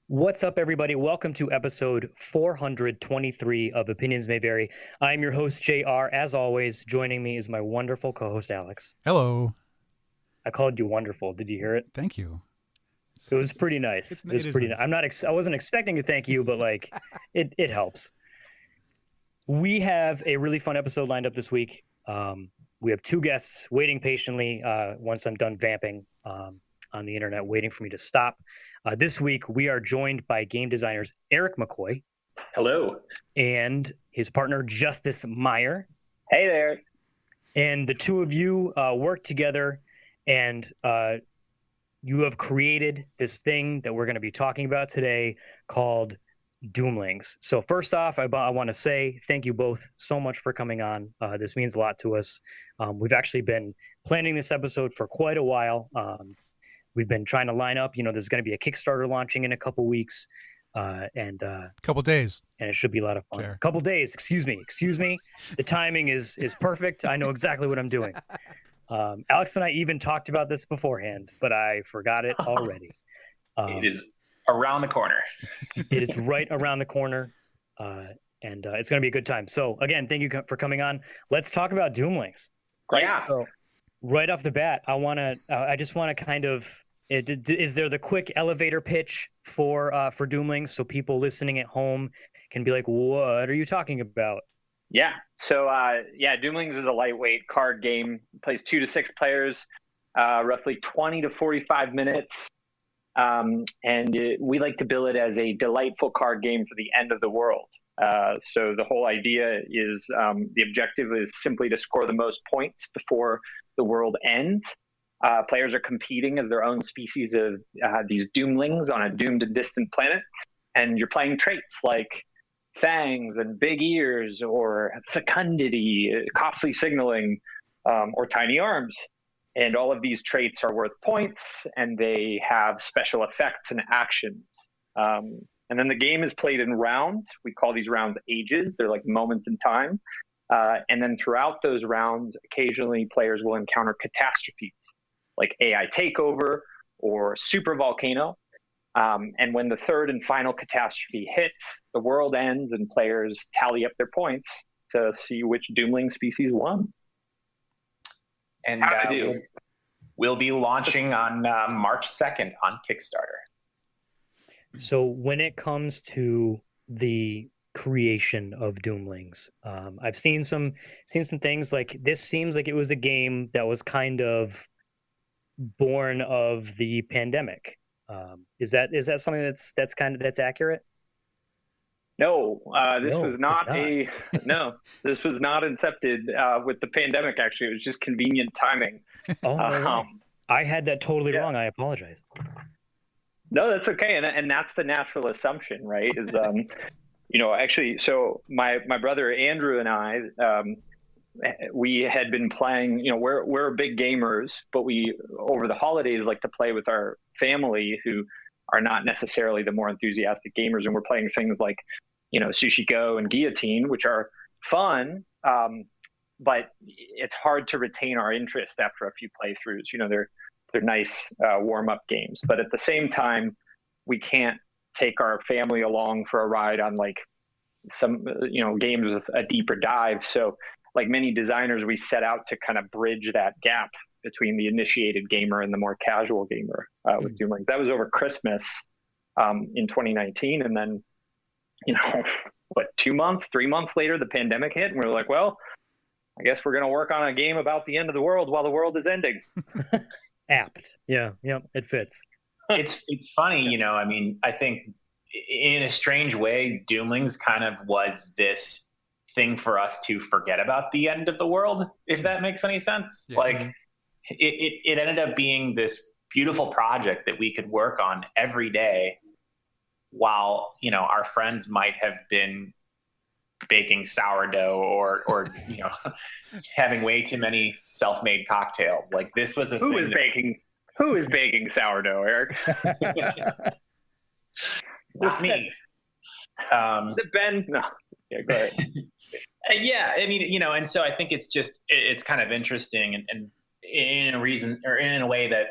What's up, everybody? Welcome to episode 423 of Opinions May Vary. I'm your host, JR. As always, joining me is my wonderful co-host, Alex. Hello. I called you wonderful. Did you hear it? Thank you. It was pretty nice. It was pretty nice. I wasn't expecting to thank you, but it helps. We have a really fun episode lined up this week. We have two guests waiting patiently once I'm done vamping on the internet, waiting for me to stop. This week, we are joined by game designers Eric McCoy. Hello. And his partner, Justus Meyer. Hey there. And the two of you work together, and you have created this thing that we're going to be talking about today called Doomlings. So first off, I want to say thank you both so much for coming on. This means a lot to us. We've actually been planning this episode for quite a while. We've been trying to line up, there's going to be a Kickstarter launching in a couple weeks and couple days, and it should be a lot of fun. Sure. A couple days. Excuse me. The timing is perfect. I know exactly what I'm doing. Alex and I even talked about this beforehand, but I forgot it already. It is around the corner. It is right around the corner. And it's going to be a good time. So again, thank you for coming on. Let's talk about Doomlings. Great. Yeah. So, right off the bat, I just want to kind of, is there the quick elevator pitch for Doomlings so people listening at home can be like, what are you talking about? Yeah. So, Doomlings is a lightweight card game. It plays 2 to 6 players, roughly 20 to 45 minutes. We like to bill it as a delightful card game for the end of the world. So the whole idea is the objective is simply to score the most points before the world ends. Players are competing as their own species of these Doomlings on a doomed and distant planet. And you're playing traits like fangs and big ears, or fecundity, costly signaling, or tiny arms. And all of these traits are worth points, and they have special effects and actions. And then the game is played in rounds. We call these rounds ages. They're like moments in time. And then throughout those rounds, occasionally players will encounter catastrophes like AI takeover or super volcano. And when the third and final catastrophe hits, the world ends and players tally up their points to see which Doomling species won. And we'll be launching on March 2nd on Kickstarter. So when it comes to the creation of Doomlings, I've seen some things like this. Seems like it was a game that was kind of born of the pandemic. Is that something that's accurate? No, this No, was not it's this was not incepted with the pandemic. Actually, it was just convenient timing. Oh, right. I had that totally wrong. I apologize. No, that's okay, and that's the natural assumption, right? Is actually, so my brother Andrew and I, we had been playing. We're big gamers, but we over the holidays like to play with our family who are not necessarily the more enthusiastic gamers, and we're playing things like Sushi Go and Guillotine, which are fun, but it's hard to retain our interest after a few playthroughs. They're nice warm-up games, but at the same time, we can't take our family along for a ride on like some games with a deeper dive. So like many designers, we set out to kind of bridge that gap between the initiated gamer and the more casual gamer with Doomlings. That was over Christmas in 2019, and then 3 months later, the pandemic hit, and we were like, well, I guess we're going to work on a game about the end of the world while the world is ending. Apt. Yeah, it fits. It's funny, I think in a strange way, Doomlings kind of was this thing for us to forget about the end of the world, if that makes any sense. Yeah. Like it ended up being this beautiful project that we could work on every day while, our friends might have been baking sourdough or having way too many self-made cocktails. Like this was Who is baking sourdough, Eric? Not me. Ben? No. Yeah, go ahead. Yeah, and so I think it's kind of interesting and in a way that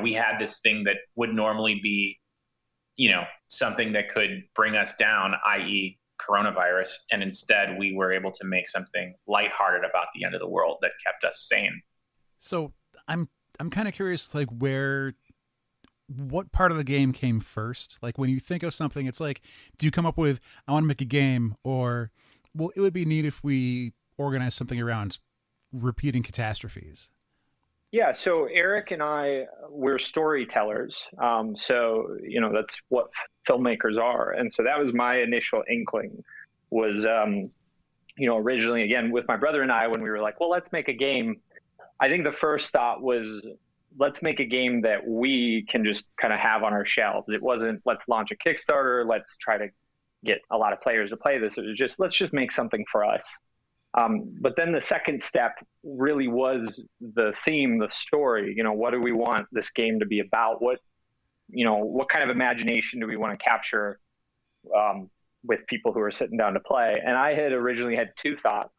we had this thing that would normally be something that could bring us down, i.e. coronavirus. And instead we were able to make something lighthearted about the end of the world that kept us sane. So I'm kind of curious, like, what part of the game came first? Like, when you think of something, it's like, do you come up with, I want to make a game, or, well, it would be neat if we organize something around repeating catastrophes? Yeah, so Eric and we're storytellers. So, that's what filmmakers are. And so that was my initial inkling was, originally, again, with my brother and I, when we were like, well, let's make a game. I think the first thought was, let's make a game that we can just kind of have on our shelves. It wasn't, let's launch a Kickstarter, let's try to get a lot of players to play this. It was just, let's just make something for us. But then the second step really was the theme, the story. What do we want this game to be about? What kind of imagination do we want to capture with people who are sitting down to play? And I had originally had two thoughts.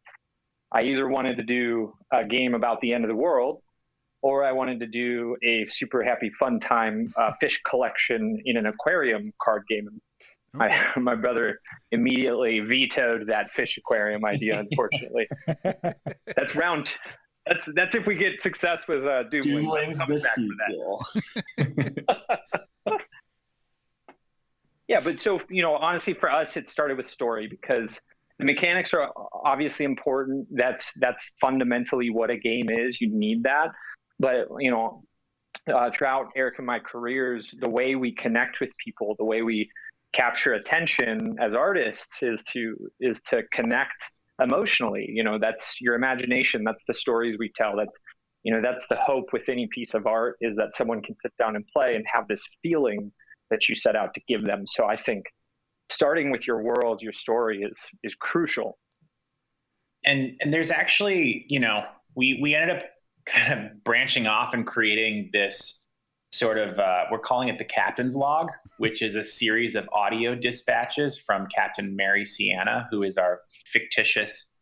I either wanted to do a game about the end of the world, or I wanted to do a super happy fun time fish collection in an aquarium card game. My brother immediately vetoed that fish aquarium idea, unfortunately. That's if we get success with Doomlings the sequel. Yeah, but so, honestly, for us, it started with story because the mechanics are obviously important. That's fundamentally what a game is. You need that. But, throughout Eric and my careers, the way we connect with people, the way we capture attention as artists is to connect emotionally. That's your imagination. That's the stories we tell. That's the hope with any piece of art, is that someone can sit down and play and have this feeling that you set out to give them. So I think starting with your world, your story is crucial. And there's actually, we ended up kind of branching off and creating this sort of, we're calling it the Captain's Log, which is a series of audio dispatches from Captain Mary Sienna, who is our fictitious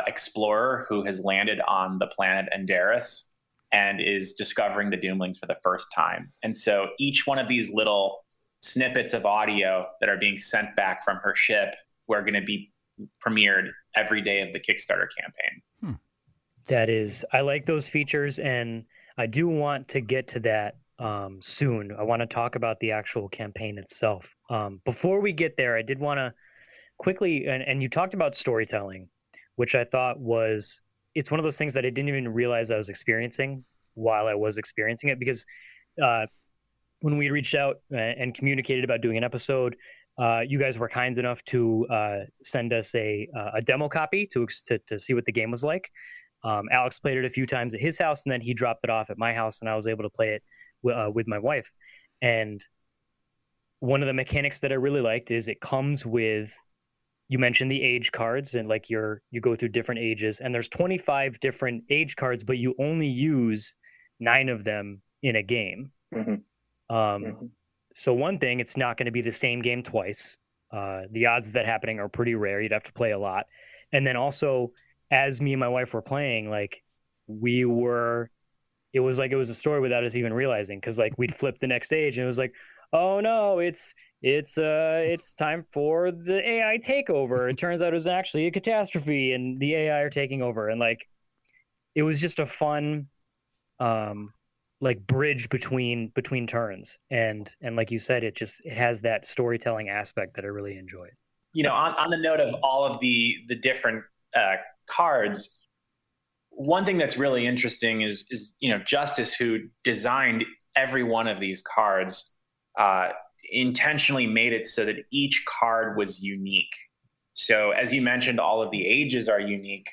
explorer who has landed on the planet Enderis and is discovering the Doomlings for the first time. And so each one of these little snippets of audio that are being sent back from her ship were going to be premiered every day of the Kickstarter campaign. I like those features, and I do want to get to that soon. I want to talk about the actual campaign itself. Before we get there, I did want to quickly, and you talked about storytelling, which I thought it's one of those things that I didn't even realize I was experiencing while I was experiencing it, because when we reached out and communicated about doing an episode, you guys were kind enough to send us a demo copy to see what the game was like. Alex played it a few times at his house, and then he dropped it off at my house, and I was able to play it with my wife. And one of the mechanics that I really liked is it comes with, you mentioned the age cards, and like you go through different ages, and there's 25 different age cards, but you only use 9 of them in a game. Mm-hmm. So one thing, it's not going to be the same game twice. The odds of that happening are pretty rare. You'd have to play a lot. And then also, as me and my wife were playing, like it was like it was a story without us even realizing, because like we'd flip the next age and it was like, oh no, it's time for the AI takeover. It turns out it was actually a catastrophe and the AI are taking over. And like it was just a fun like bridge between turns, and like you said, it has that storytelling aspect that I really enjoyed. On the note of all of the different cards, one thing that's really interesting is Justus, who designed every one of these cards, intentionally made it so that each card was unique. So as you mentioned, all of the ages are unique,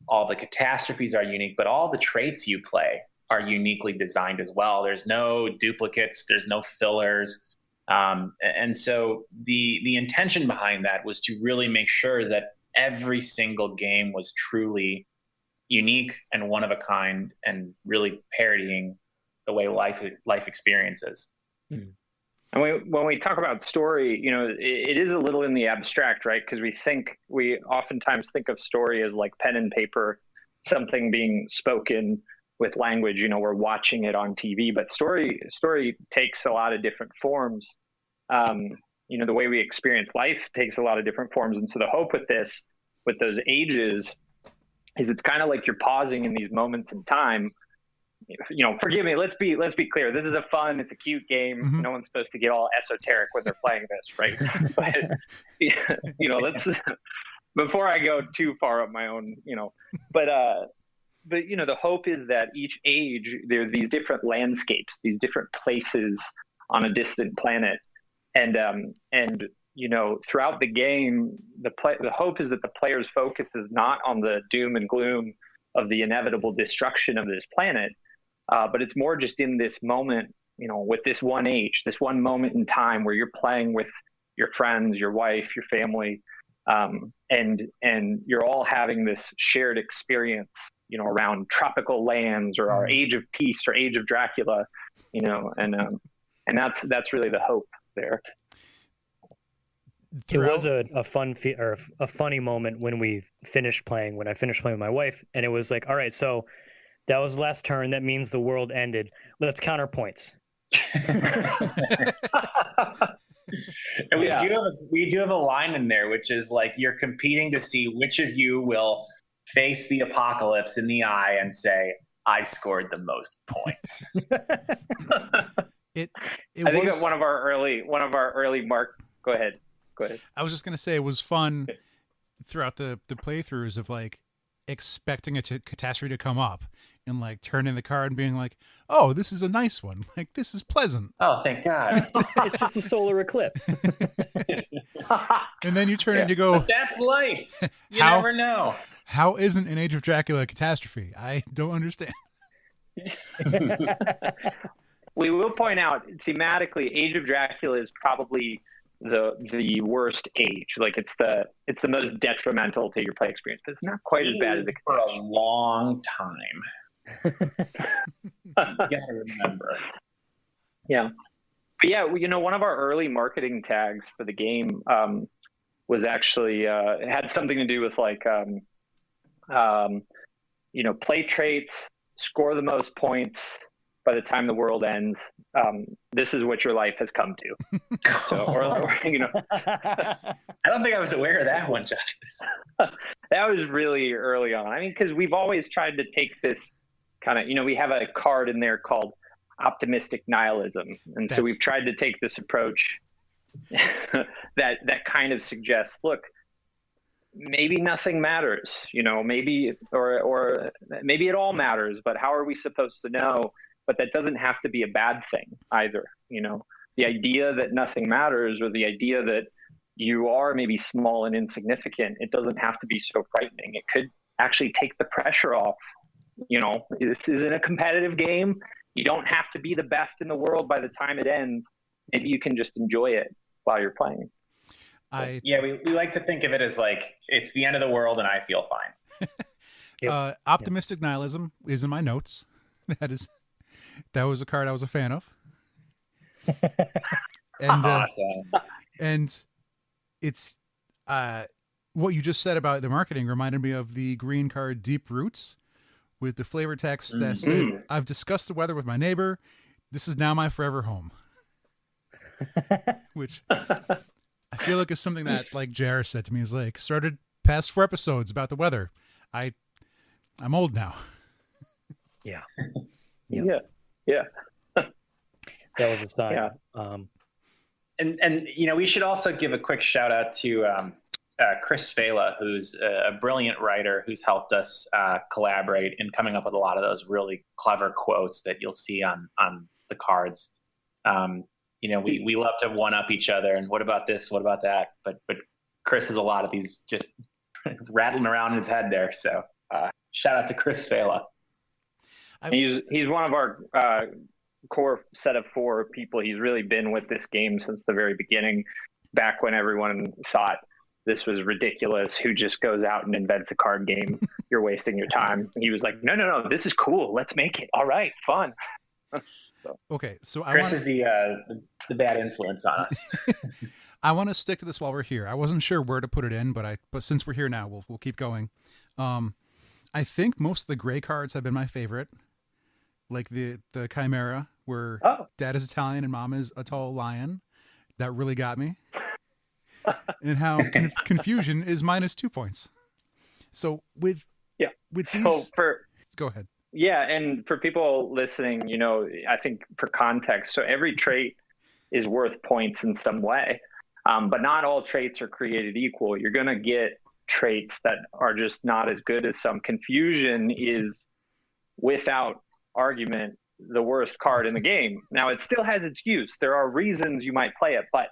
all the catastrophes are unique, but all the traits you play are uniquely designed as well. There's no duplicates, there's no fillers. And so the intention behind that was to really make sure that every single game was truly unique and one of a kind, and really parodying the way life experiences. Mm-hmm. And when we talk about story, it is a little in the abstract, right? Because we oftentimes think of story as like pen and paper, something being spoken with language. We're watching it on TV, but story takes a lot of different forms. the way we experience life takes a lot of different forms. And so the hope with this, with those ages, is it's kind of like you're pausing in these moments in time. Forgive me. Let's be clear. This is it's a cute game. Mm-hmm. No one's supposed to get all esoteric when they're playing this, right? But let's before I go too far up my own, but the hope is that each age there are these different landscapes, these different places on a distant planet, and throughout the game, the hope is that the player's focus is not on the doom and gloom of the inevitable destruction of this planet, but it's more just in this moment, with this one age, this one moment in time where you're playing with your friends, your wife, your family, and you're all having this shared experience, around tropical lands or our age of peace or age of Dracula, and that's really the hope there. It was a funny moment when I finished playing with my wife, and it was like, all right, so that was last turn. That means the world ended. Let's counterpoints. And we do have a line in there, which is like, you're competing to see which of you will face the apocalypse in the eye and say, I scored the most points. I think that one of our early mark. Go ahead. I was just going to say it was fun throughout the playthroughs of like expecting a catastrophe to come up and like turning the card and being like, oh, this is a nice one. Like, this is pleasant. Oh, thank God. It's just a solar eclipse. And then you turn and you go, but that's life. You never know. How isn't an Age of Dracula a catastrophe? I don't understand. We will point out thematically, Age of Dracula is probably the worst age. Like it's the most detrimental to your play experience, but it's not quite as bad as it for a long time. You gotta remember. Yeah. But yeah, one of our early marketing tags for the game was actually it had something to do with like play traits, score the most points by the time the world ends. This is what your life has come to. So, I don't think I was aware of that one, Justice. That was really early on. I mean, because we've always tried to take this kind of, we have a card in there called optimistic nihilism, and so we've tried to take this approach that kind of suggests, look, maybe nothing matters, maybe or maybe it all matters, but how are we supposed to know? But that doesn't have to be a bad thing either. The idea that nothing matters, or the idea that you are maybe small and insignificant, it doesn't have to be so frightening. It could actually take the pressure off. This isn't a competitive game. You don't have to be the best in the world by the time it ends. Maybe you can just enjoy it while you're playing. We like to think of it as like, it's the end of the world and I feel fine. Optimistic nihilism is in my notes. That was a card I was a fan of. And awesome. And it's what you just said about the marketing reminded me of the green card Deep Roots with the flavor text that said, I've discussed the weather with my neighbor. This is now my forever home. Which I feel like is something that, like JR said to me, is like, started past 4 episodes about the weather. I'm old now. Yeah. Yeah. That was a sign. Yeah. And we should also give a quick shout out to Chris Spela, who's a brilliant writer who's helped us collaborate in coming up with a lot of those really clever quotes that you'll see on the cards. We love to one up each other and what about this, what about that, but Chris has a lot of these just rattling around in his head there. So shout out to Chris Spela. He's one of our core set of 4 people. He's really been with this game since the very beginning, back when everyone thought this was ridiculous. Who just goes out and invents a card game? You're wasting your time. He was like, no, this is cool. Let's make it. All right, fun. Okay, so Chris is the bad influence on us. I want to stick to this while we're here. I wasn't sure where to put it in, but since we're here now, we'll keep going. I think most of the gray cards have been my favorite, like the Chimera, where Dad is Italian and Mom is a tall lion. That really got me. And how confusion is -2 points. So with these, go ahead. Yeah, and for people listening, I think for context, so every trait is worth points in some way, but not all traits are created equal. You're going to get traits that are just not as good as some. Confusion is, without argument, the worst card in the game. Now, it still has its use. There are reasons you might play it, but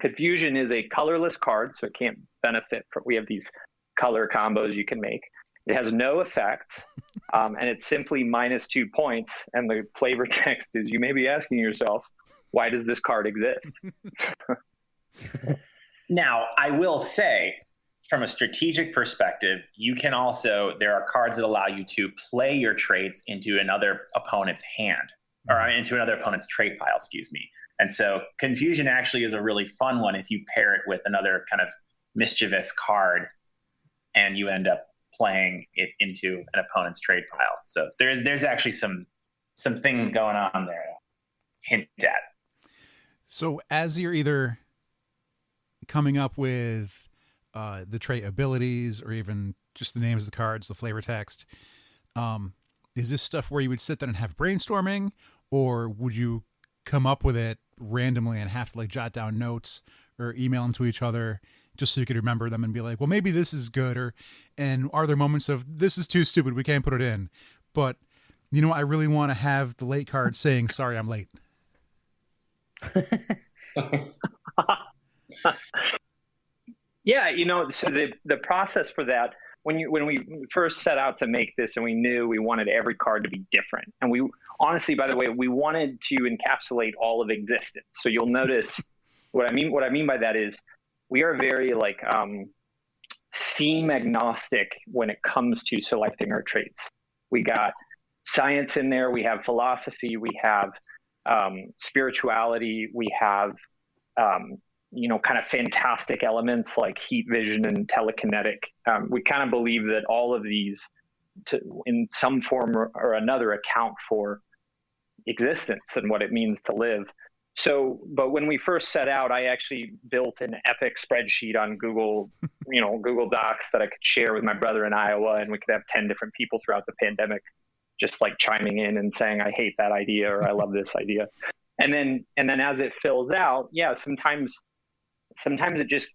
Confusion is a colorless card, so it can't benefit from. We have these color combos you can make. It has no effect, and it's simply -2 points. And the flavor text is, you may be asking yourself, why does this card exist? Now, I will say, from a strategic perspective, you can also, there are cards that allow you to play your traits into another opponent's hand, or into another opponent's trait pile, excuse me. And so Confusion actually is a really fun one if you pair it with another kind of mischievous card and you end up playing it into an opponent's trait pile. So there's actually some thing going on there to hint at. So as you're either coming up with the trait abilities or even just the names of the cards, the flavor text, is this stuff where you would sit there and have brainstorming, or would you come up with it randomly and have to like jot down notes or email them to each other just so you could remember them and be like, well, maybe this is good, and are there moments of this is too stupid, we can't put it in, but I really want to have the late card saying, sorry, I'm late. Yeah, so the process for that, when we first set out to make this, and we knew we wanted every card to be different, and we honestly, by the way, we wanted to encapsulate all of existence. So you'll notice what I mean by that is we are very theme agnostic when it comes to selecting our traits. We got science in there, we have philosophy, we have spirituality, we have kind of fantastic elements like heat vision and telekinetic. We kind of believe that all of these, in some form or another, account for existence and what it means to live. So, but when we first set out, I actually built an epic spreadsheet on Google, Google Docs that I could share with my brother in Iowa, and we could have 10 different people throughout the pandemic just like chiming in and saying, I hate that idea, or I love this idea. And then as it fills out, sometimes it just,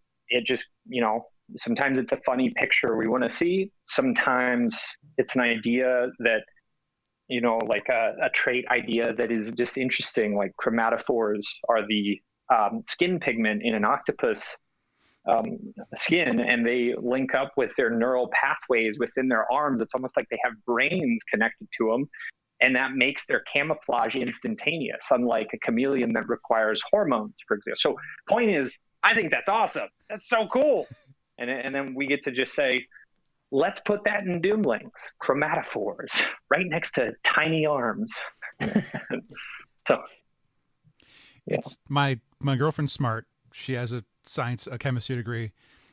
sometimes it's a funny picture we want to see. Sometimes it's an idea that, like a trait idea that is just interesting, like chromatophores are the skin pigment in an octopus skin, and they link up with their neural pathways within their arms. It's almost like they have brains connected to them. And that makes their camouflage instantaneous, unlike a chameleon that requires hormones, for example. So point is, I think that's awesome. That's so cool. And then we get to just say, let's put that in Doomlings, chromatophores, right next to tiny arms. So it's my girlfriend's smart. She has a chemistry degree,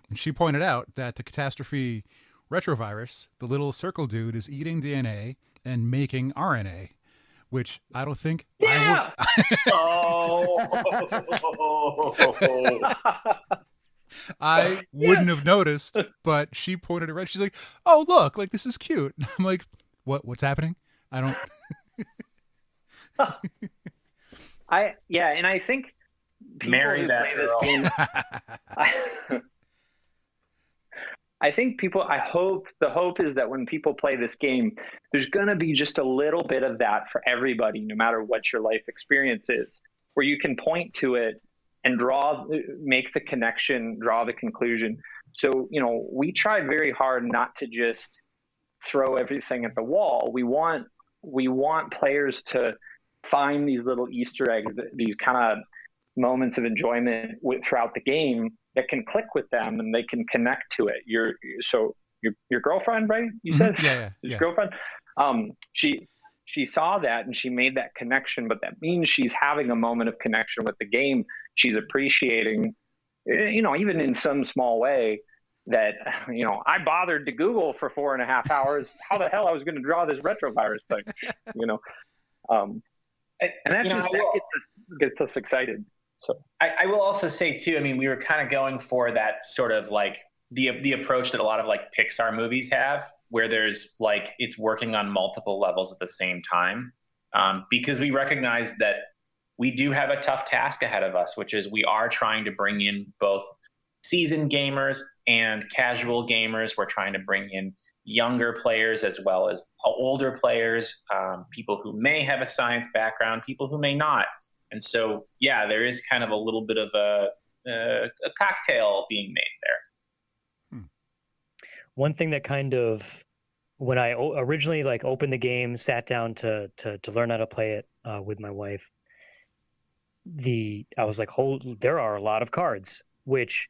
and she pointed out that the catastrophe retrovirus, the little circle dude, is eating DNA and making RNA, which I don't think I wouldn't have noticed, but she pointed it right. She's like, oh, look, like this is cute. I'm like, what's happening? I don't. And I think marry that girl. I think the hope is that when people play this game, there's going to be just a little bit of that for everybody, no matter what your life experience is, where you can point to it and make the connection, draw the conclusion. So, we try very hard not to just throw everything at the wall. We want players to find these little Easter eggs, these kind of moments of enjoyment throughout the game that can click with them and they can connect to it. Your girlfriend, right? You said? Yeah. His girlfriend. She saw that and she made that connection, but that means she's having a moment of connection with the game. She's appreciating, even in some small way that, I bothered to Google for 4.5 hours how the hell I was going to draw this retrovirus thing, and that gets us excited. So I will also say too, I mean, we were kind of going for that sort of like the approach that a lot of like Pixar movies have, where there's like it's working on multiple levels at the same time, because we recognize that we do have a tough task ahead of us, which is we are trying to bring in both seasoned gamers and casual gamers. We're trying to bring in younger players as well as older players, people who may have a science background, people who may not. And so, yeah, there is kind of a little bit of a cocktail being made there. One thing that kind of, when I originally like opened the game, sat down to learn how to play it with my wife, I was like, there are a lot of cards, which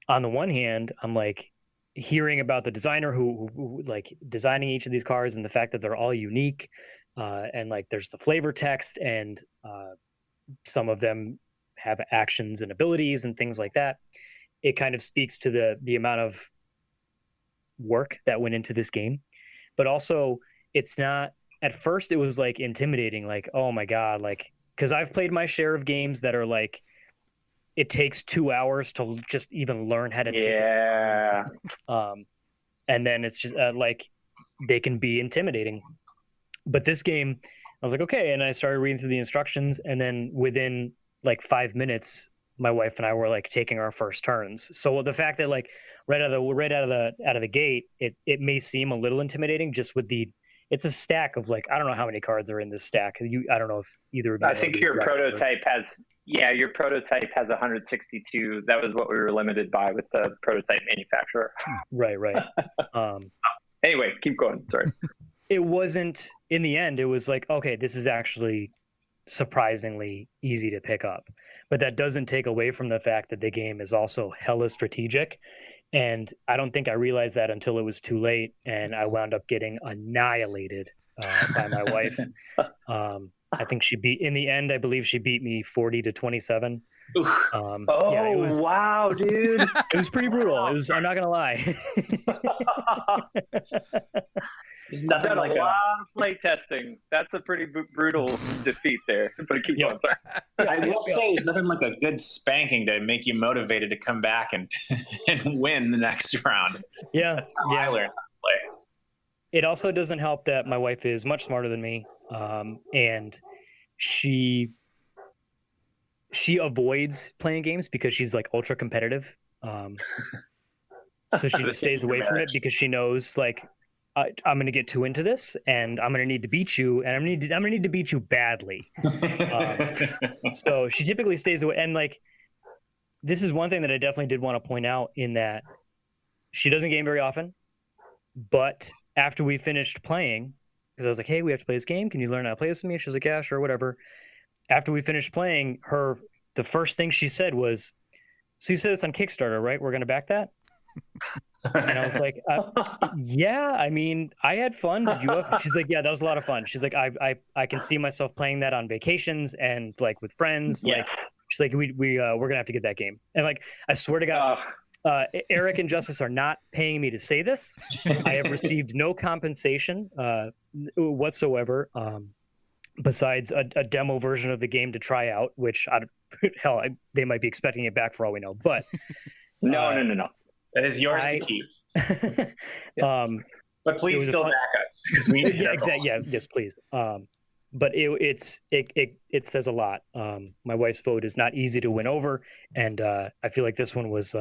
on the one hand, I'm like hearing about the designer who like designing each of these cards and the fact that they're all unique, and like there's the flavor text and some of them have actions and abilities and things like that. It kind of speaks to the amount of work that went into this game. But also, it's not, at first it was like intimidating, like, oh my God, like, because I've played my share of games that are like, it takes 2 hours to just even learn how to take it. And then it's just like, they can be intimidating. But this game, I was like, okay. And I started reading through the instructions. And then within like 5 minutes, my wife and I were like taking our first turns. So the fact that like right out of the gate, it may seem a little intimidating just with it's a stack of like, I don't know how many cards are in this stack. I don't know if either of you. I think your prototype has 162. That was what we were limited by with the prototype manufacturer. Right. Anyway, keep going. Sorry. It wasn't, in the end, it was like, okay, this is actually surprisingly easy to pick up. But that doesn't take away from the fact that the game is also hella strategic. And I don't think I realized that until it was too late. And I wound up getting annihilated by my wife. I think in the end, I believe she beat me 40-27. Wow, dude. It was pretty brutal. I'm not going to lie. There's nothing like a lot of play testing. That's a pretty brutal defeat there. But keep going. I will say there's nothing like a good spanking to make you motivated to come back and win the next round. Yeah. That's how I learned how to play. It also doesn't help that my wife is much smarter than me, and she avoids playing games because she's like ultra competitive. So she just stays away from it because she knows like, I'm going to get too into this, and I'm going to need to beat you, and I'm going to need to beat you badly. So she typically stays away. And like, this is one thing that I definitely did want to point out, in that she doesn't game very often. But after we finished playing, because I was like, "Hey, we have to play this game. Can you learn how to play this with me?" She's like, "Yeah, sure, whatever." After we finished playing, the first thing she said was, "So you said it's on Kickstarter, right? We're going to back that?" And I was like, yeah, I mean, I had fun. Did you? She's like, yeah, that was a lot of fun. She's like, I can see myself playing that on vacations and like with friends. Yes. Like, she's like, we're gonna have to get that game. And like, I swear to God, Eric and Justice are not paying me to say this. I have received no compensation whatsoever, besides a demo version of the game to try out, which they might be expecting it back for all we know. But no. That is yours to keep. But please still back us, because we need exactly. Yeah, yes, please. But it says a lot. My wife's vote is not easy to win over, and I feel like this one was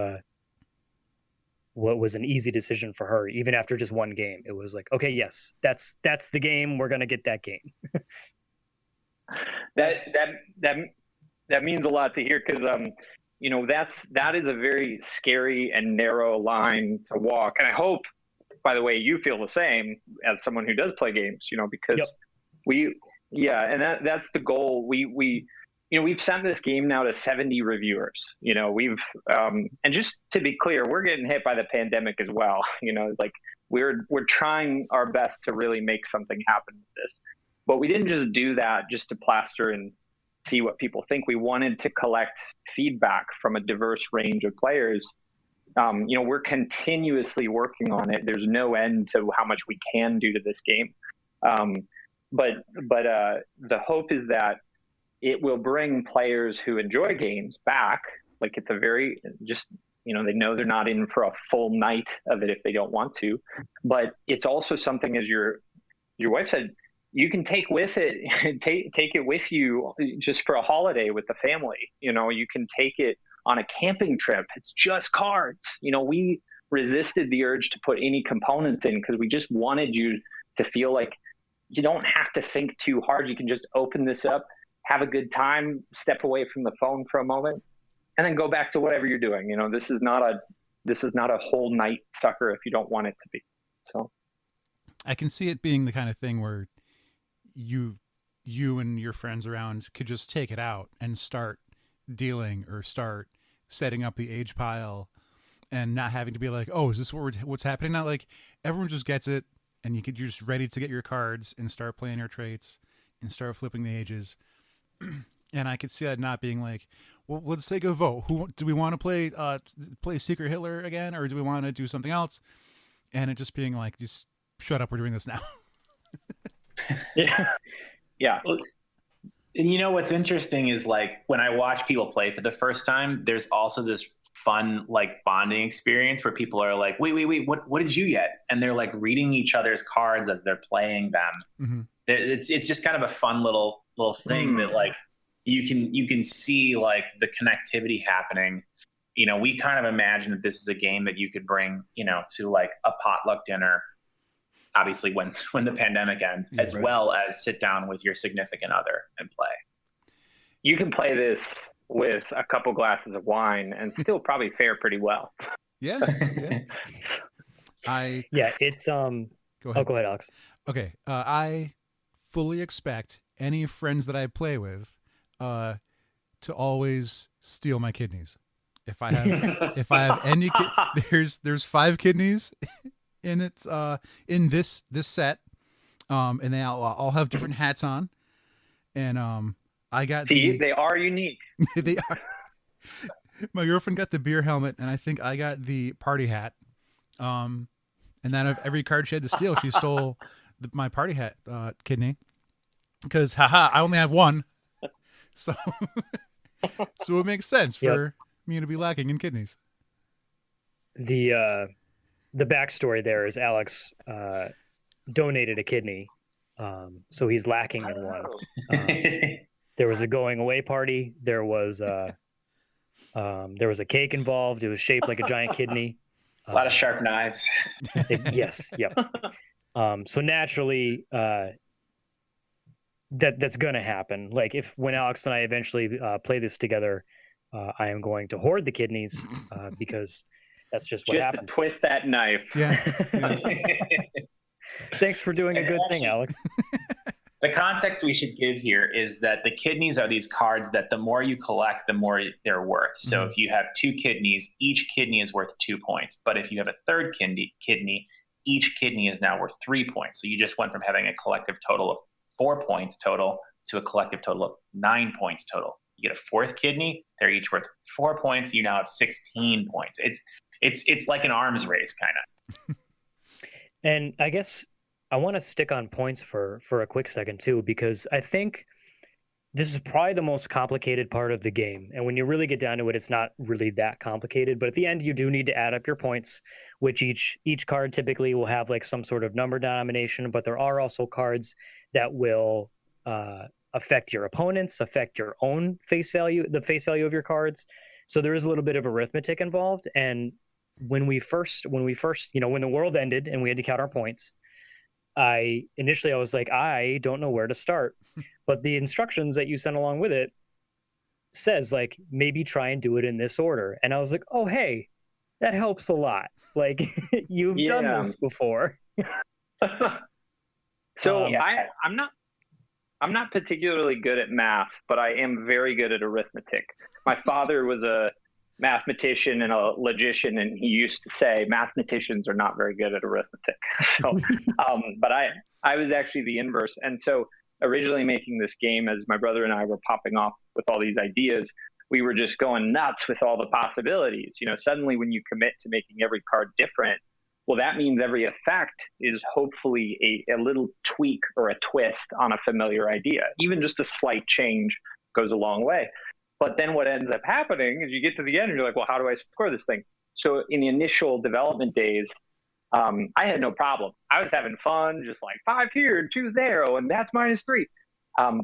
what was an easy decision for her. Even after just one game, it was like, okay, yes, that's the game. We're gonna get that game. That means a lot to hear, because that is a very scary and narrow line to walk. And I hope, by the way, you feel the same as someone who does play games, because that's the goal. We've sent this game now to 70 reviewers. And just to be clear, we're getting hit by the pandemic as well. Like we're trying our best to really make something happen with this, but we didn't just do that just to plaster and see what people think. We wanted to collect feedback from a diverse range of players. We're continuously working on it. There's no end to how much we can do to this game. But the hope is that it will bring players who enjoy games back. Like it's a very just, they know they're not in for a full night of it if they don't want to. But it's also something, as your wife said, you can take with it, take it with you just for a holiday with the family. You can take it on a camping trip. It's just cards. We resisted the urge to put any components in because we just wanted you to feel like you don't have to think too hard. You can just open this up, have a good time, step away from the phone for a moment, and then go back to whatever you're doing. This is not a whole night sucker if you don't want it to be. So I can see it being the kind of thing where you and your friends around could just take it out and start dealing or start setting up the age pile and not having to be like, oh, is this what's happening now? Like everyone just gets it and you're just ready to get your cards and start playing your traits and start flipping the ages. And I could see that not being like, well, let's take a vote. Who do we want to play Secret Hitler again, or do we want to do something else? And it just being like, just shut up, we're doing this now. Yeah. Well, and what's interesting is like when I watch people play for the first time, there's also this fun like bonding experience where people are like, wait, what did you get? And they're like reading each other's cards as they're playing them. Mm-hmm. It's just kind of a fun little thing that like you can see like the connectivity happening. We kind of imagine that this is a game that you could bring, to like a potluck dinner, obviously when the pandemic ends, as right. well as sit down with your significant other and play. You can play this with a couple glasses of wine and still probably fare pretty well. Yeah. It's Go ahead. Oh, go ahead, Alex. Okay. I fully expect any friends that I play with to always steal my kidneys. If I have any there's 5 kidneys in its in this set, and they all have different hats on, and I got they are unique. They are. My girlfriend got the beer helmet, and I think I got the party hat. And then of every card she had to steal, she stole my party hat kidney. Because I only have one, so it makes sense for me to be lacking in kidneys. The backstory there is Alex donated a kidney, so he's lacking in one. There was a going away party. There was a cake involved. It was shaped like a giant kidney. A lot of sharp knives. Yes. Yep. So naturally, that's going to happen. Like when Alex and I eventually play this together, I am going to hoard the kidneys because that's just what happens. To twist that knife. Yeah. Thanks for doing a good thing, Alex. The context we should give here is that the kidneys are these cards that the more you collect, the more they're worth. So if you have 2 kidneys, each kidney is worth 2 points. But if you have a third kidney, each kidney is now worth 3 points. So you just went from having a collective total of 4 points total to a collective total of 9 points total. You get a 4th kidney, they're each worth 4 points. You now have 16 points. It's like an arms race kind of. And I guess I want to stick on points for a quick second too, because I think this is probably the most complicated part of the game. And when you really get down to it, it's not really that complicated. But at the end, you do need to add up your points, which each card typically will have like some sort of number denomination. But there are also cards that will affect your opponents, affect your own face value, the face value of your cards. So there is a little bit of arithmetic involved. And when the world ended and we had to count our points, I was like, I don't know where to start. But the instructions that you sent along with it says like, maybe try and do it in this order. And I was like, oh, hey, that helps a lot. Like you've done this before. So I'm not particularly good at math, but I am very good at arithmetic. My father was a mathematician and a logician, and he used to say mathematicians are not very good at arithmetic. So, but I was actually the inverse. And so originally making this game, as my brother and I were popping off with all these ideas, we were just going nuts with all the possibilities. Suddenly when you commit to making every card different, well, that means every effect is hopefully a little tweak or a twist on a familiar idea. Even just a slight change goes a long way. But then what ends up happening is you get to the end and you're like, well, how do I score this thing? So in the initial development days, I had no problem. I was having fun, just like 5 here, 2 there, and that's -3.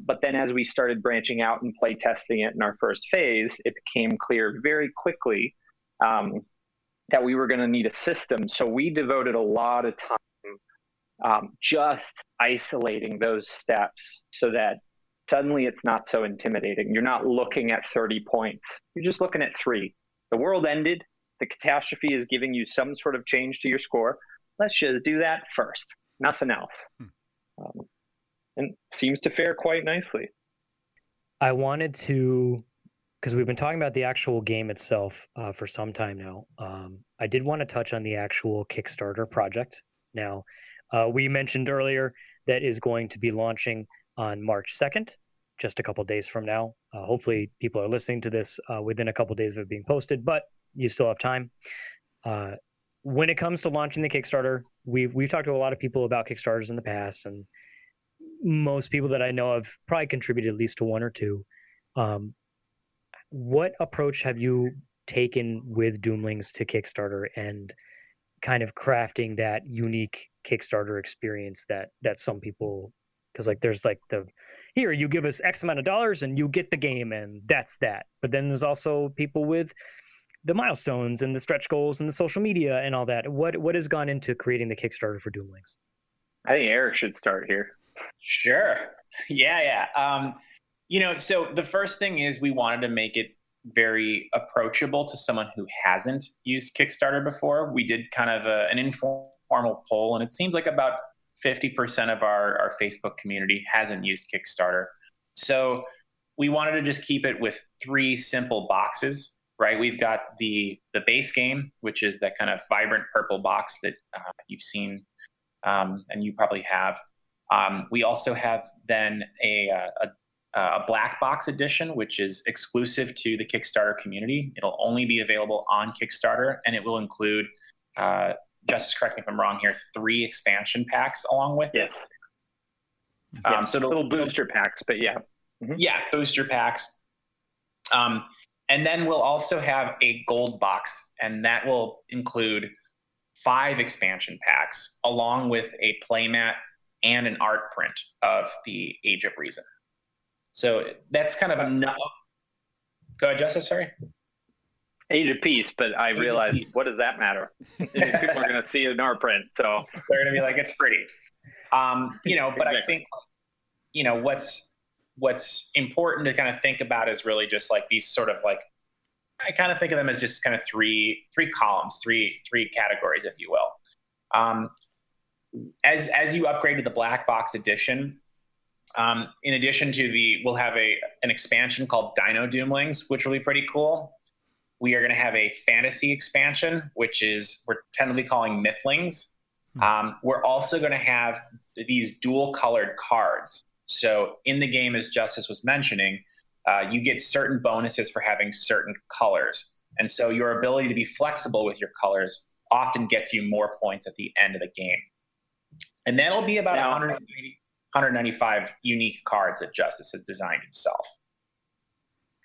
But then as we started branching out and play testing it in our first phase, it became clear very quickly that we were going to need a system. So we devoted a lot of time just isolating those steps so that suddenly it's not so intimidating. You're not looking at 30 points. You're just looking at 3. The world ended. The catastrophe is giving you some sort of change to your score. Let's just do that first. Nothing else. And seems to fare quite nicely. I wanted to, because we've been talking about the actual game itself for some time now. I did want to touch on the actual Kickstarter project. Now, we mentioned earlier that is going to be launching on March 2nd, just a couple days from now. Hopefully people are listening to this within a couple days of it being posted, but you still have time. When it comes to launching the Kickstarter, we've talked to a lot of people about Kickstarters in the past, and most people that I know have probably contributed at least to 1 or 2. What approach have you taken with Doomlings to Kickstarter and kind of crafting that unique Kickstarter experience that some people, because like there's like here you give us X amount of dollars and you get the game and that's that. But then there's also people with the milestones and the stretch goals and the social media and all that. What has gone into creating the Kickstarter for Doomlings? I think Eric should start here. Sure. Yeah. So the first thing is we wanted to make it very approachable to someone who hasn't used Kickstarter before. We did kind of an informal poll, and it seems like about 50% of our Facebook community hasn't used Kickstarter. So we wanted to just keep it with 3 simple boxes, right? We've got the base game, which is that kind of vibrant purple box that you've seen and you probably have. We also have then a black box edition, which is exclusive to the Kickstarter community. It'll only be available on Kickstarter, and it will include, Justice, correct me if I'm wrong here, 3 expansion packs along with it. So little booster packs, but yeah. Mm-hmm. Yeah, booster packs. And then we'll also have a gold box, and that will include 5 expansion packs along with a playmat and an art print of the Age of Reason. So that's kind of a Go ahead, Justice, sorry. Age of Peace, but I realized, what does that matter? People are going to see an art print, so they're going to be like, it's pretty. But I think, what's important to kind of think about is really just like these sort of like, I kind of think of them as just kind of three columns, three categories, if you will. As you upgrade to the black box edition, in addition to we'll have an expansion called Dino Doomlings, which will be pretty cool. We are going to have a fantasy expansion, which we're tentatively calling Mythlings. We're also going to have these dual colored cards. So in the game, as Justice was mentioning, you get certain bonuses for having certain colors. And so your ability to be flexible with your colors often gets you more points at the end of the game. And that'll be about 195 unique cards that Justice has designed himself.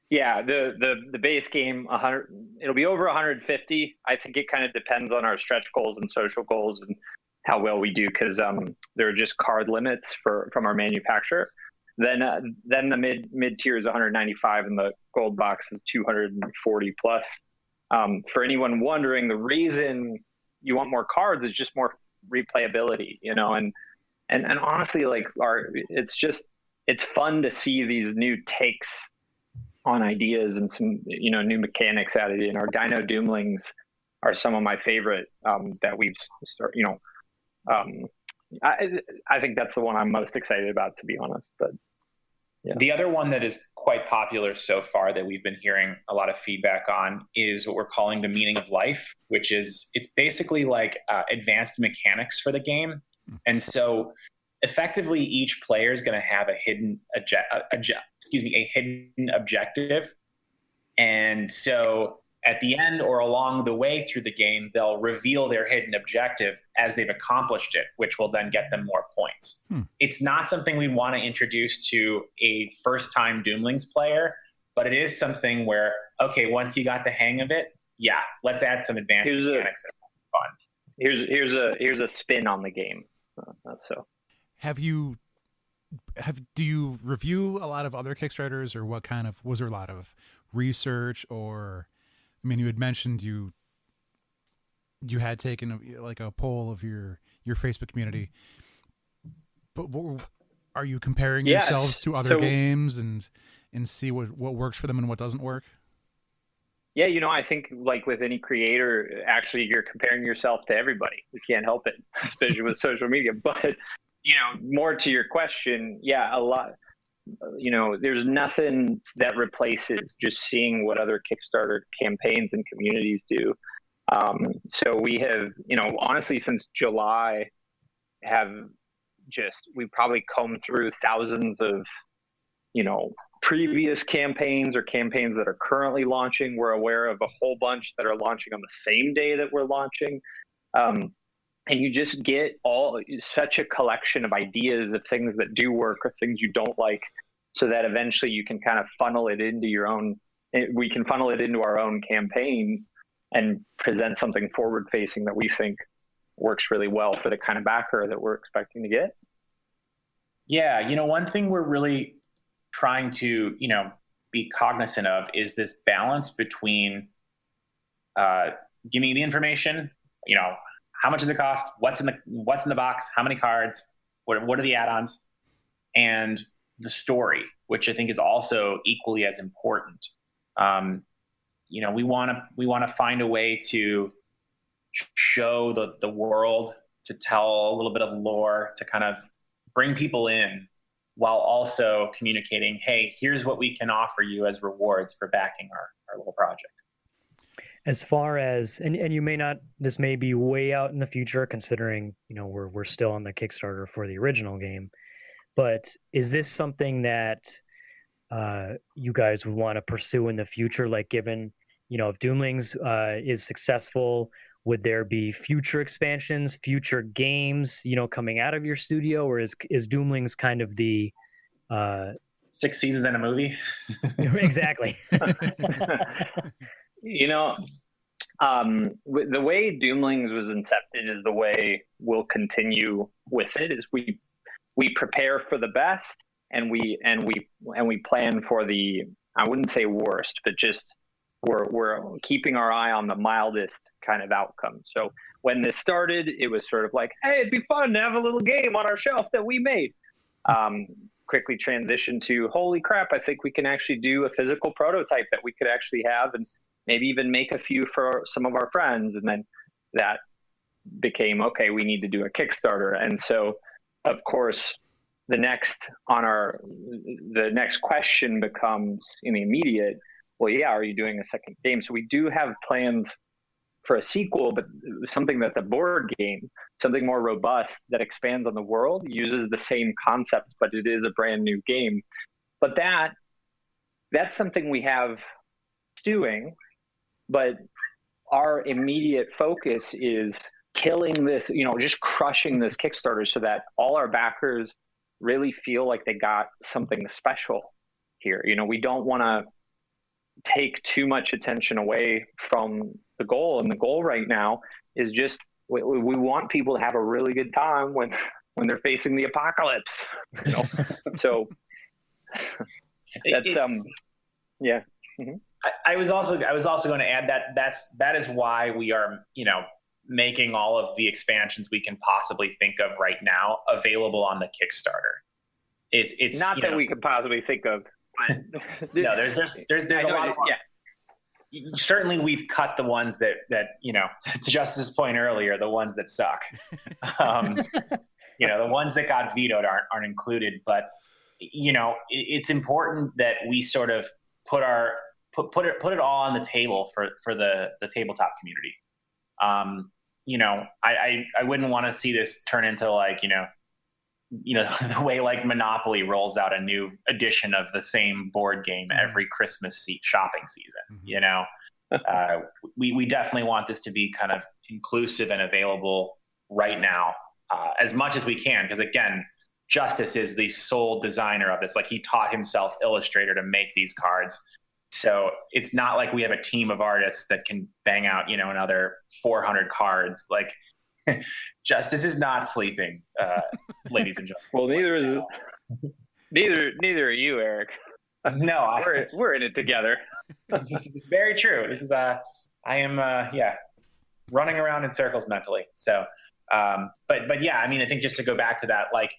Yeah, the base game, it'll be over 150. I think it kind of depends on our stretch goals and social goals and how well we do, because there are just card limits from our manufacturer. Then the mid tier is 195, and the gold box is 240 plus. For anyone wondering, the reason you want more cards is just more replayability, and honestly, like it's fun to see these new takes on ideas and some new mechanics added in. Our Dino Doomlings are some of my favorite that we've started. I think that's the one I'm most excited about, to be honest. But yeah. The other one that is quite popular so far that we've been hearing a lot of feedback on is what we're calling the Meaning of Life, which is it's basically like advanced mechanics for the game. And so effectively each player is going to have a hidden objective. And so at the end or along the way through the game, they'll reveal their hidden objective as they've accomplished it, which will then get them more points. It's not something we want to introduce to a first-time Doomlings player, but it is something where, okay, once you got the hang of it, yeah, let's add some advanced mechanics. Fun. Here's a spin on the game. So, do you review a lot of other Kickstarters, or was there a lot of research? Or, I mean, you had mentioned you had taken a poll of your Facebook community, but are you comparing yourselves to other games and see what works for them and what doesn't work? Yeah, I think like with any creator, actually you're comparing yourself to everybody. You can't help it, especially with social media. But, more to your question, a lot, there's nothing that replaces just seeing what other Kickstarter campaigns and communities do. So we have, honestly, since July, we've probably combed through thousands of, previous campaigns or campaigns that are currently launching. We're aware of a whole bunch that are launching on the same day that we're launching. And you just get such a collection of ideas of things that do work or things you don't like, so that eventually you can kind of funnel it into we can funnel it into our own campaign and present something forward facing that we think works really well for the kind of backer that we're expecting to get. Yeah. One thing we're really trying to, be cognizant of is this balance between, give me the information, how much does it cost? What's in the box? How many cards? What are the add-ons? And the story, which I think is also equally as important. We want to find a way to show the world, to tell a little bit of lore, to kind of bring people in, while also communicating, hey, here's what we can offer you as rewards for backing our little project. As far as, and you may not, this may be way out in the future, considering, we're still on the Kickstarter for the original game, but is this something that you guys would want to pursue in the future? Like, given, if Doomlings is successful, would there be future expansions, future games, coming out of your studio, or is Doomlings kind of the 6 seasons in a movie? Exactly. The way Doomlings was incepted is the way we'll continue with it. Is we prepare for the best, and we plan for the, I wouldn't say worst, but just we're keeping our eye on the mildest kind of outcome. So when this started, it was sort of like, hey, it'd be fun to have a little game on our shelf that we made. Quickly transitioned to, holy crap, I think we can actually do a physical prototype that we could actually have, and maybe even make a few for some of our friends. And then that became, okay, we need to do a Kickstarter. And so, of course, the next question becomes, in the immediate, well, yeah, are you doing a second game? So we do have plans for a sequel, but something that's a board game, something more robust that expands on the world, uses the same concepts, but it is a brand new game. But that's something we have stewing, but our immediate focus is killing this, just crushing this Kickstarter so that all our backers really feel like they got something special here. We don't want to take too much attention away from the goal. And the goal right now is just, we want people to have a really good time when they're facing the apocalypse. So that's, yeah. Mm-hmm. I was also going to add that is why we are, making all of the expansions we can possibly think of right now available on the Kickstarter. It's not that we could possibly think of. No, there's a lot of, yeah. Certainly we've cut the ones that to Justus's point earlier, the ones that suck. The ones that got vetoed aren't included, but it's important that we sort of put it all on the table for the tabletop community. I wouldn't want to see this turn into like, the way like Monopoly rolls out a new edition of the same board game every Christmas shopping season. we definitely want this to be kind of inclusive and available right now, as much as we can. Because again, Justus is the sole designer of this. Like, he taught himself Illustrator to make these cards. So it's not like we have a team of artists that can bang out, another 400 cards. Like, Justus is not sleeping, ladies and gentlemen. Well, neither are you, Eric. No, we're in it together. This is very true. This is I am running around in circles mentally. So, but yeah, I mean, I think just to go back to that, like,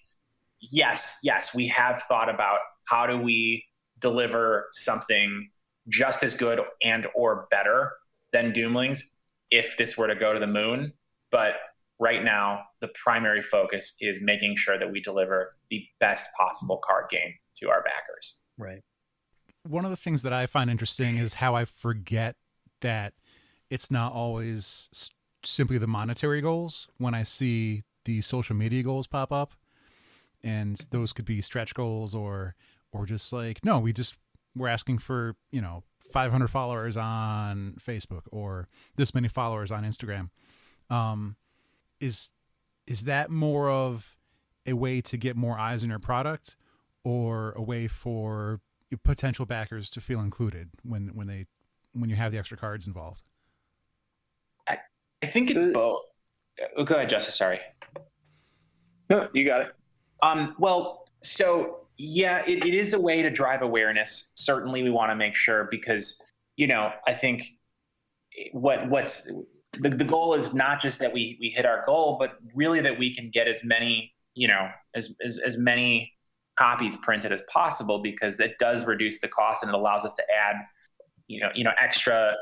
yes, we have thought about how do we deliver something just as good and or better than Doomlings if this were to go to the moon. But right now, the primary focus is making sure that we deliver the best possible card game to our backers. Right. One of the things that I find interesting is how I forget that it's not always simply the monetary goals when I see the social media goals pop up. And those could be stretch goals or just like, no, we're asking for, 500 followers on Facebook or this many followers on Instagram. Is that more of a way to get more eyes on your product, or a way for potential backers to feel included when you have the extra cards involved? I think it's both. Go ahead, Justus. Sorry. No, you got it. Well, so yeah, it is a way to drive awareness. Certainly, we want to make sure, because I think what's the goal is not just that we hit our goal, but really that we can get as many as many copies printed as possible, because it does reduce the cost and it allows us to add extra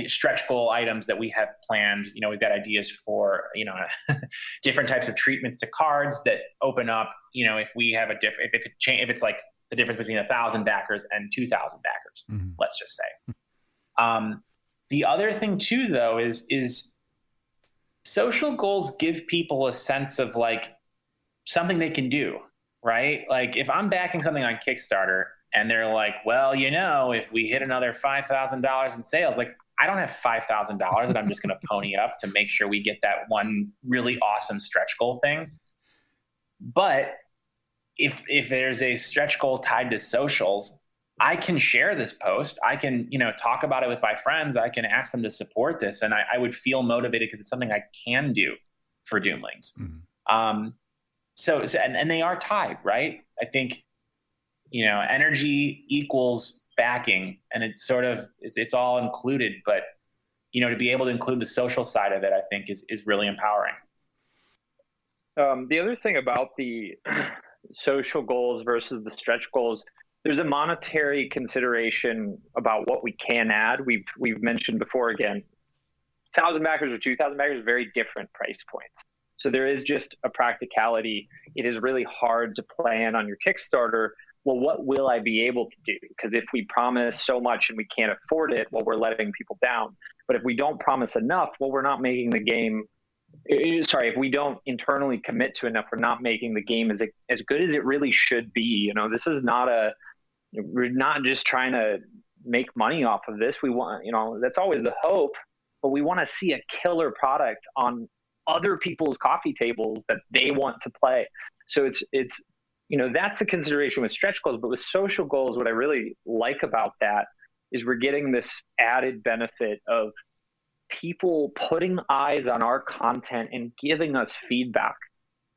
stretch goal items that we have planned. We've got ideas for different types of treatments to cards that open up. If we have if it's like the difference between 1,000 backers and 2,000 backers, mm-hmm. let's just say. The other thing too, though, is social goals give people a sense of like something they can do, right? Like, if I'm backing something on Kickstarter and they're like, well, if we hit another $5,000 in sales, like, I don't have $5,000 that I'm just going to pony up to make sure we get that one really awesome stretch goal thing. But if there's a stretch goal tied to socials, I can share this post. I can, talk about it with my friends. I can ask them to support this. And I would feel motivated because it's something I can do for Doomlings. Mm-hmm. So and they are tied, right? I think, energy equals backing, and it's sort of, it's all included, but, to be able to include the social side of it, I think is really empowering. The other thing about the social goals versus the stretch goals, there's a monetary consideration about what we can add. We've mentioned before, again, 1,000 backers or 2,000 backers, very different price points. So there is just a practicality. It is really hard to plan on your Kickstarter. Well, what will I be able to do? Because if we promise so much and we can't afford it, well, we're letting people down. But if we don't promise enough, well, we're not making the game. Sorry, if we don't internally commit to enough, we're not making the game as good as it really should be. This is not we're not just trying to make money off of this. We want, that's always the hope, but we want to see a killer product on other people's coffee tables that they want to play. So it's that's the consideration with stretch goals. But with social goals, what I really like about that is we're getting this added benefit of people putting eyes on our content and giving us feedback.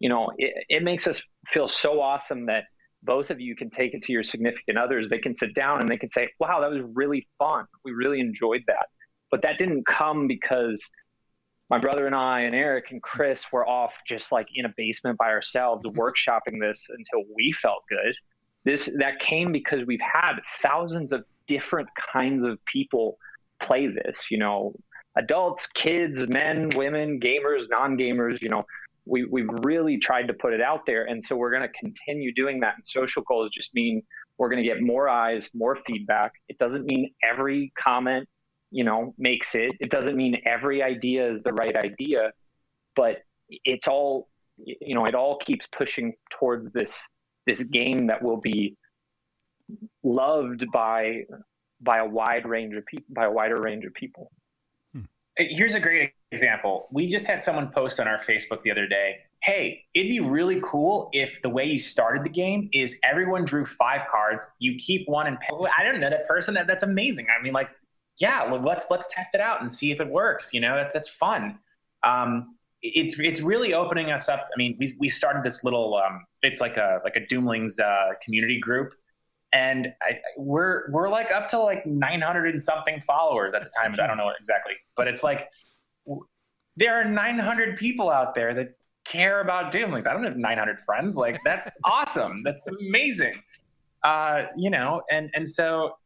It makes us feel so awesome that both of you can take it to your significant others. They can sit down and they can say, wow, that was really fun. We really enjoyed that. But that didn't come because my brother and I and Eric and Chris were off just like in a basement by ourselves workshopping this until we felt good. That came because we've had thousands of different kinds of people play this, adults, kids, men, women, gamers, non-gamers, we've really tried to put it out there. And so we're going to continue doing that. And social goals just mean we're going to get more eyes, more feedback. It doesn't mean every comment makes it. It doesn't mean every idea is the right idea, but it's all, it all keeps pushing towards this game that will be loved by by a wider range of people. Here's a great example. We just had someone post on our Facebook the other day, hey, it'd be really cool if the way you started the game is everyone drew 5 cards, you keep one and I don't know that person. That's amazing. I mean, like, yeah, let's test it out and see if it works. You know, that's fun. It's really opening us up. I mean, we started this little it's like a Doomlings community group, and we're like up to like 900 and something followers at the time. I don't know exactly, but it's like there are 900 people out there that care about Doomlings. I don't have 900 friends. Like, that's awesome. That's amazing. You know, and so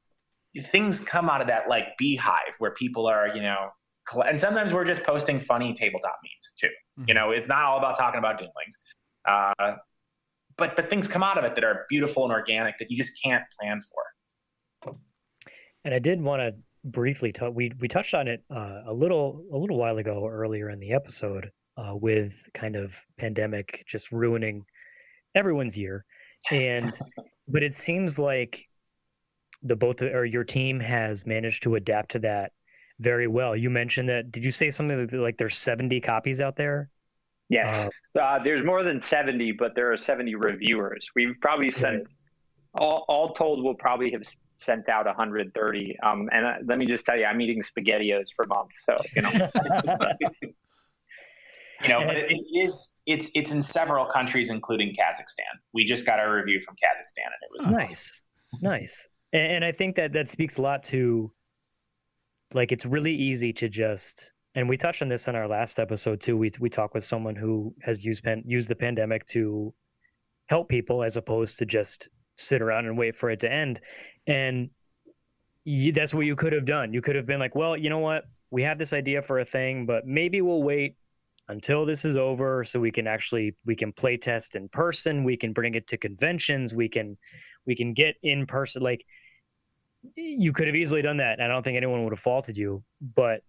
things come out of that like beehive where people are, you know, and sometimes we're just posting funny tabletop memes too. Mm-hmm. You know, it's not all about talking about Doomlings. But things come out of it that are beautiful and organic that you just can't plan for. And I did want to briefly talk. We touched on it a little while ago earlier in the episode with kind of pandemic just ruining everyone's year, but it seems like your team has managed to adapt to that very well. You mentioned that. Did you say something like there's 70 copies out there? Yes. There's more than 70, but there are 70 reviewers. We've probably sent, all told, we'll probably have sent out 130. And let me just tell you, I'm eating SpaghettiOs for months. So, you know. You know, but it's in several countries, including Kazakhstan. We just got a review from Kazakhstan, and it was nice. Nice. And I think that speaks a lot to, like, it's really easy to just, and we touched on this in our last episode too. We talked with someone who has used the pandemic to help people as opposed to just sit around and wait for it to end. And that's what you could have done. You could have been like, well, you know what? We have this idea for a thing, but maybe we'll wait until this is over so we can play test in person. We can bring it to conventions. We can get in person. Like, you could have easily done that. I don't think anyone would have faulted you, but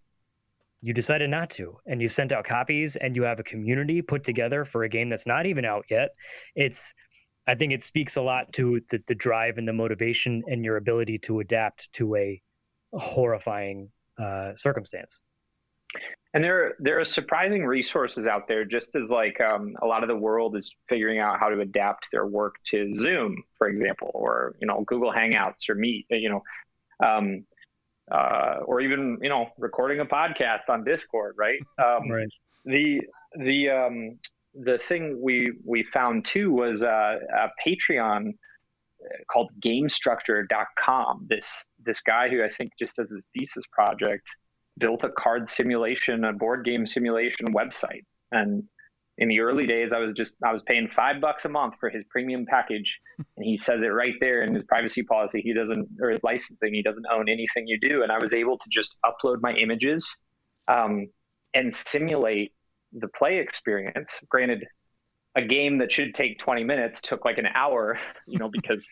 you decided not to, and you sent out copies, and you have a community put together for a game that's not even out yet. I think it speaks a lot to the drive and the motivation and your ability to adapt to a horrifying circumstance. And there are surprising resources out there, just as like a lot of the world is figuring out how to adapt their work to Zoom, for example, or, you know, Google Hangouts or Meet, you know, or even, you know, recording a podcast on Discord, right? Right. The thing we found too was a Patreon called GameStructure.com. This guy who I think just as his thesis project built a board game simulation website. And in the early days, I was paying $5 a month for his premium package. And he says it right there in his privacy policy. Or his licensing, he doesn't own anything you do. And I was able to just upload my images and simulate the play experience. Granted, a game that should take 20 minutes took like an hour, you know, because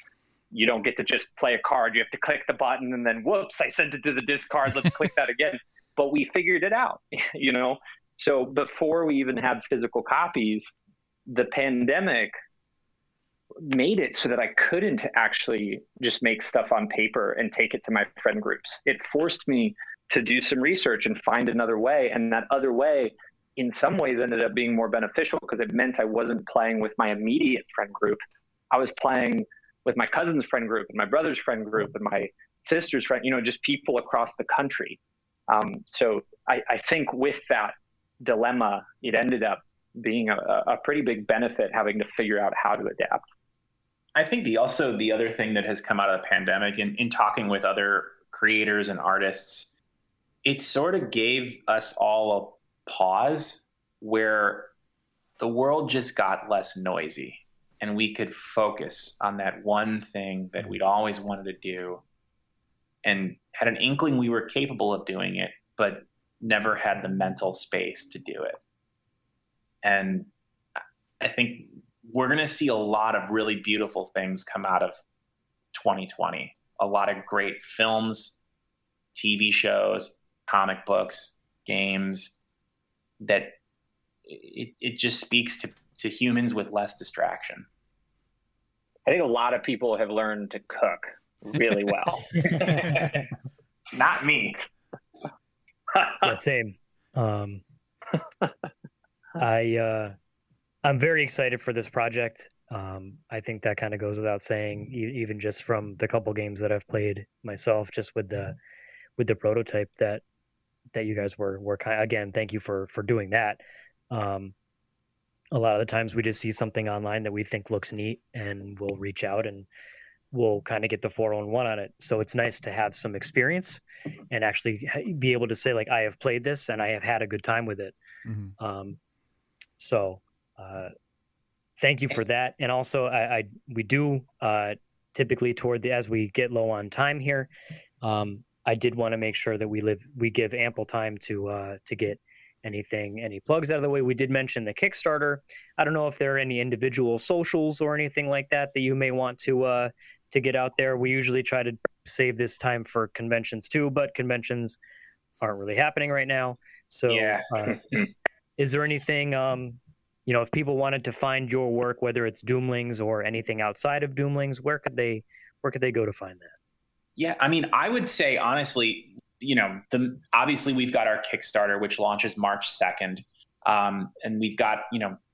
you don't get to just play a card. You have to click the button and then, whoops, I sent it to the discard. Let's click that again. But we figured it out, you know? So before we even had physical copies, the pandemic made it so that I couldn't actually just make stuff on paper and take it to my friend groups. It forced me to do some research and find another way. And that other way, in some ways, ended up being more beneficial because it meant I wasn't playing with my immediate friend group. I was playing with my cousin's friend group and my brother's friend group and my sister's friend, you know, just people across the country. So I think with that dilemma, it ended up being a pretty big benefit having to figure out how to adapt. I think the other thing that has come out of the pandemic in talking with other creators and artists, it sort of gave us all a pause where the world just got less noisy and we could focus on that one thing that we'd always wanted to do and had an inkling we were capable of doing it, but never had the mental space to do it. And I think we're going to see a lot of really beautiful things come out of 2020. A lot of great films, TV shows, comic books, games that it just speaks to humans with less distraction. I think a lot of people have learned to cook. really well. Not me. Yeah, same. I'm very excited for this project. I think that kind of goes without saying, even just from the couple games that I've played myself, just with the prototype that you guys were again, thank you for doing that. A lot of the times we just see something online that we think looks neat and we'll reach out and we'll kind of get the 411 on it. So it's nice to have some experience and actually be able to say, like, I have played this and I have had a good time with it. Mm-hmm. So thank you for that. And also we do typically as we get low on time here, I did want to make sure that we give ample time to get any plugs out of the way. We did mention the Kickstarter. I don't know if there are any individual socials or anything like that you may want to get out there. We usually try to save this time for conventions too, but conventions aren't really happening right now. So Yeah. Is there anything, if people wanted to find your work, whether it's Doomlings or anything outside of Doomlings, where could they go to find that? Yeah, I mean, I would say, honestly, obviously we've got our Kickstarter, which launches March 2nd. And we've got,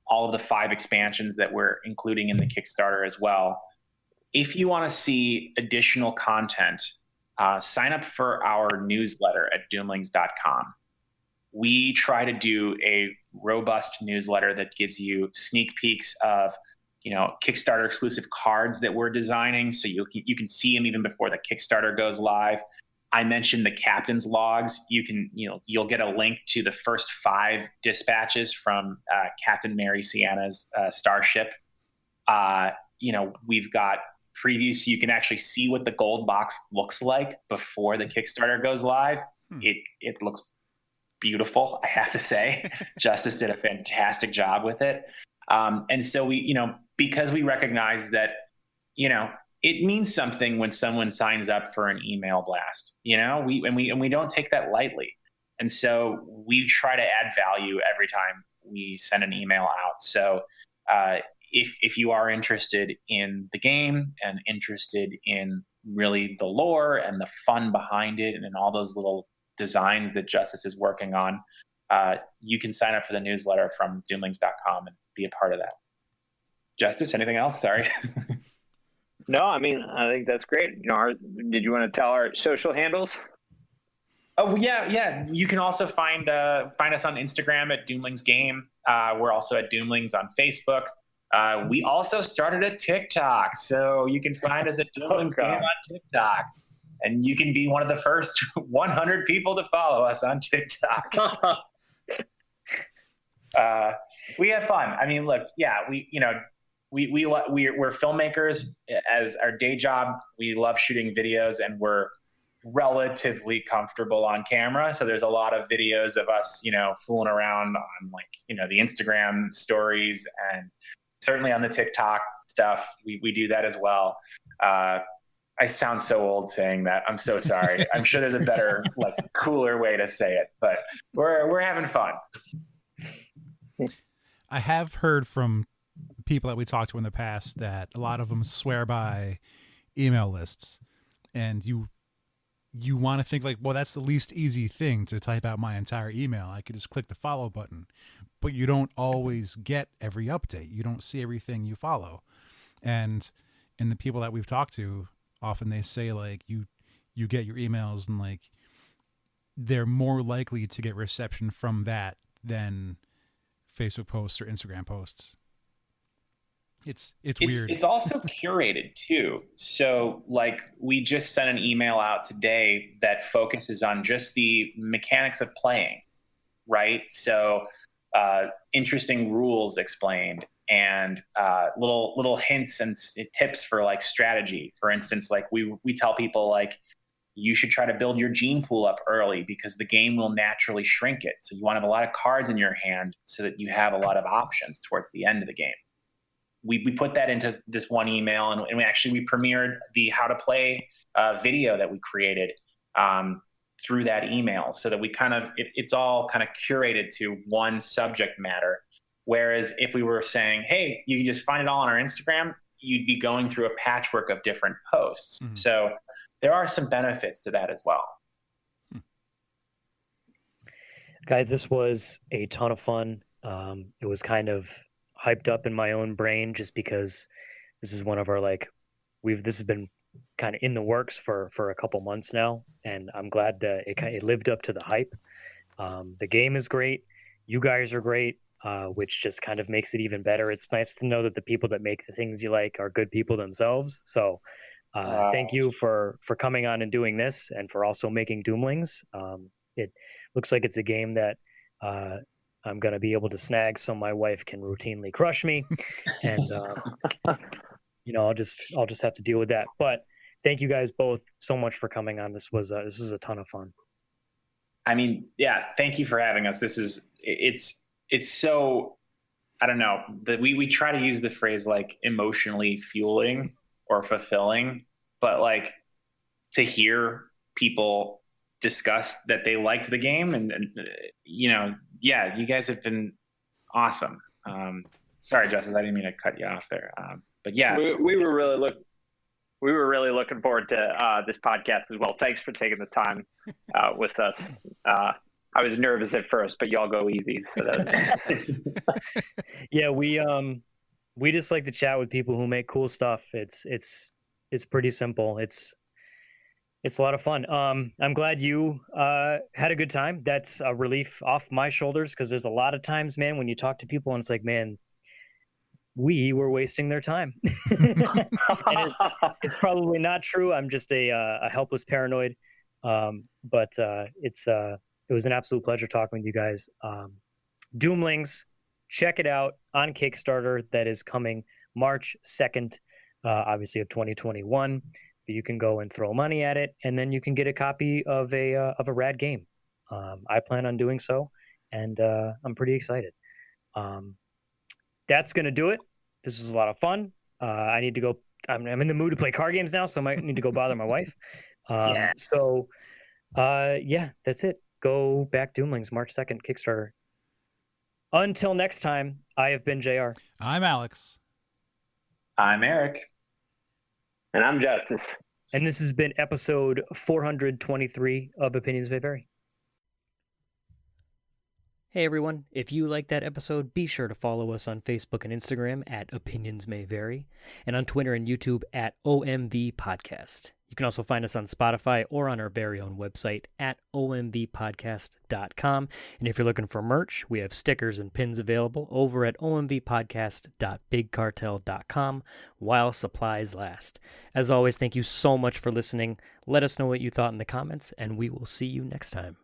all of the 5 expansions that we're including in the Kickstarter as well. If you want to see additional content, sign up for our newsletter at doomlings.com. We try to do a robust newsletter that gives you sneak peeks of, Kickstarter exclusive cards that we're designing. So you can see them even before the Kickstarter goes live. I mentioned the captain's logs. You'll get a link to the first 5 dispatches from Captain Mary Sienna's starship. We've got previews so you can actually see what the gold box looks like before the Kickstarter goes live. It looks beautiful, I have to say. Justus did a fantastic job with it. And so we, because we recognize that, it means something when someone signs up for an email blast, we don't take that lightly. And so we try to add value every time we send an email out. So if you are interested in the game and interested in really the lore and the fun behind it and in all those little designs that Justus is working on, you can sign up for the newsletter from doomlings.com and be a part of that. Justus, anything else? Sorry. No, I mean, I think that's great. Did you want to tell our social handles? Oh, yeah. You can also find us on Instagram at Doomlings Game. We're also at Doomlings on Facebook. We also started a TikTok, so you can find us at Doomlings Game on TikTok. And you can be one of the first 100 people to follow us on TikTok. We have fun. I mean, look, yeah, we're filmmakers as our day job. We love shooting videos, and we're relatively comfortable on camera. So there's a lot of videos of us, fooling around on the Instagram stories, and certainly on the TikTok stuff. We do that as well. I sound so old saying that. I'm so sorry. I'm sure there's a better, cooler way to say it, but we're having fun. I have heard from people that we talked to in the past that a lot of them swear by email lists, and you want to think well, that's the least easy thing to type out my entire email. I could just click the follow button, but you don't always get every update. You don't see everything you follow. And the people that we've talked to, often they say you get your emails and they're more likely to get reception from that than Facebook posts or Instagram posts. It's weird. It's also curated too. So we just sent an email out today that focuses on just the mechanics of playing, right? So interesting rules explained, and little hints and tips for strategy. For instance, we tell people you should try to build your gene pool up early because the game will naturally shrink it. So you want to have a lot of cards in your hand so that you have a lot of options towards the end of the game. We put that into this one email, and we premiered the how to play video that we created through that email, so that we it's all kind of curated to one subject matter. Whereas if we were saying, hey, you can just find it all on our Instagram, you'd be going through a patchwork of different posts. Mm-hmm. So there are some benefits to that as well. Guys, this was a ton of fun. It was kind of hyped up in my own brain just because this is one of our this has been kind of in the works for a couple months now, and I'm glad that it lived up to the hype. The game is great. You guys are great, which just kind of makes it even better. It's nice to know that the people that make the things you like are good people themselves. So thank you for coming on and doing this, and for also making Doomlings. It looks like it's a game that I'm going to be able to snag so my wife can routinely crush me. And, I'll just have to deal with that. But thank you guys both so much for coming on. This was a ton of fun. I mean, yeah, thank you for having us. It's so, I don't know, that we try to use the phrase like emotionally fueling or fulfilling, but like to hear people discuss that they liked the game and yeah, you guys have been awesome. Sorry, Justus, I didn't mean to cut you off there. But yeah, we were really looking forward to this podcast as well. Thanks for taking the time with us. I was nervous at first, but y'all go easy. So yeah, we just like to chat with people who make cool stuff. It's pretty simple. It's a lot of fun. I'm glad you had a good time. That's a relief off my shoulders, because there's a lot of times, man, when you talk to people and it's like, man, we were wasting their time. And it's probably not true. I'm just a helpless paranoid. But it was an absolute pleasure talking with you guys. Doomlings, check it out on Kickstarter. That is coming March 2nd, obviously of 2021. You can go and throw money at it, and then you can get a copy of a rad game. I plan on doing so, and I'm pretty excited. That's gonna do it. This was a lot of fun. I need to go. I'm in the mood to play card games now, so I might need to go bother my wife. Yeah. So, that's it. Go back Doomlings, March 2nd, Kickstarter. Until next time, I have been JR. I'm Alex. I'm Eric. And I'm Justus. And this has been episode 423 of Opinions May Vary. Hey everyone, if you liked that episode, be sure to follow us on Facebook and Instagram at Opinions May Vary, and on Twitter and YouTube at OMV Podcast. You can also find us on Spotify or on our very own website at omvpodcast.com. And if you're looking for merch, we have stickers and pins available over at omvpodcast.bigcartel.com while supplies last. As always, thank you so much for listening. Let us know what you thought in the comments, and we will see you next time.